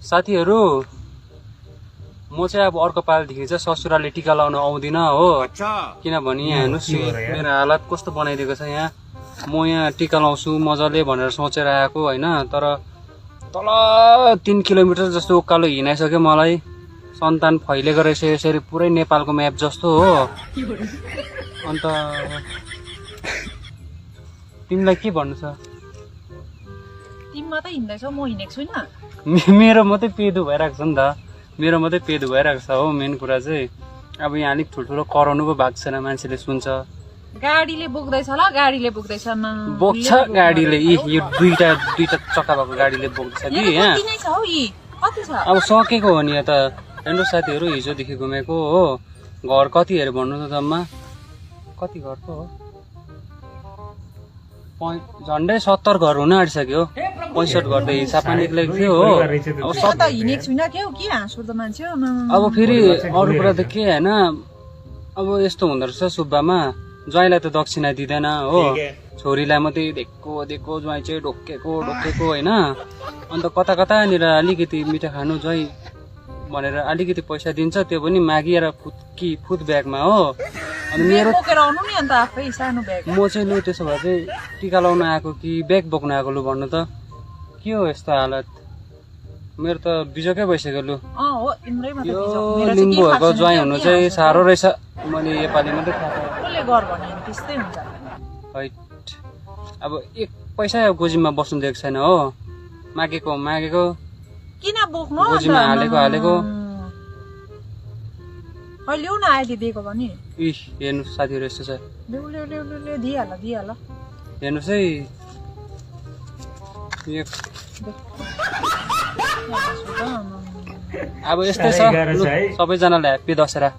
साथीहरू म चाहिँ अब अर्को पालिदेखि चाहिँ ससुराले टिका लाउन आउँदिन हो किनभने यहाँ हेर्नुहोस् मेरो हालत कस्तो बनाइदिएको छ यहाँ म यहाँ टिका लाउँछु मजाले भनेर सोचेर आएको होइन तर तल 3 किलोमिटर जस्तो उकालो हिँडाइसक्यो मलाई सन्तान फैलिएको रहेछ यसरी पुरै नेपालको म्याप जस्तो हो अन्त तिमीलाई के भन्नु छ तिमी मात्रै हिँड्दैछौ म हिँडेको छुइनँ मेरो मात्रै पेदो भइरहेको छ नि त मेरो मात्रै पेदो भइरहेको छ हो मेन कुरा चाहिँ अब यहाँ अलिक ठुल्ठुलो कराउनु पो भएको छैन मान्छेले सुन्छ गाडीले बोक्दैछ ल गाडीले बोक्दैछ बोक्छ गाडीले यो दुईटा चक्का भएको गाडीले बोक्दैछ कि यहाँ कति नै छ हौ यी कति छ अब सकेको हो नि यहाँ त हेर्नु साथीहरू हिजोदेखि घुमेको हो घर कति हेरे भन्नु त जम्मा कति घरको हो झन्डै 70 घर हुन आँटिसक्यो 65 घर त हिसाबमा निक्लेको थियो हो अब त हिँडेको छुइनँ के हो के हाँस उठ्दो मान्छे हो अब फेरि अरू कुरा त के होइन अब यस्तो हुँदो रहेछ सुब्बामा ज्वाइँलाई त दक्षिणा दिँदैन हो छोरीलाई मात्रै दिएको ज्वाइँ चाहिँ ढोकेको होइन अन्त कता कतानिर अलिकति मिठा खानु ज्वाइँ भनेर अलिकति पैसा दिन्छ त्यो पनि मागिएर फुट ब्यागमा हो अनि मेरो म चाहिँ लु त्यसो भए चाहिँ टिका लाउन आएको कि ब्याग बोक्न आएको लु भन्नु त के हो यस्तो हालत मेरो त बिजोकै भइसक्यो लु यो लिम्बूहरूको ज्वाइँ हुनु चाहिँ साह्रो रहेछ मैले नेपाली मात्रै अब 1 पैसा गोजीमा बस्नु दिएको छैन हो मागेको किन बोक्नु गोजीमा हालेको ल्याउ न अहिले दिएको भने हेर्नु साथीहरू यस्तो छ दिइहाल हेर्नुहोस् है अब यस्तै छ सबैजनालाई ह्याप्पी दशहरा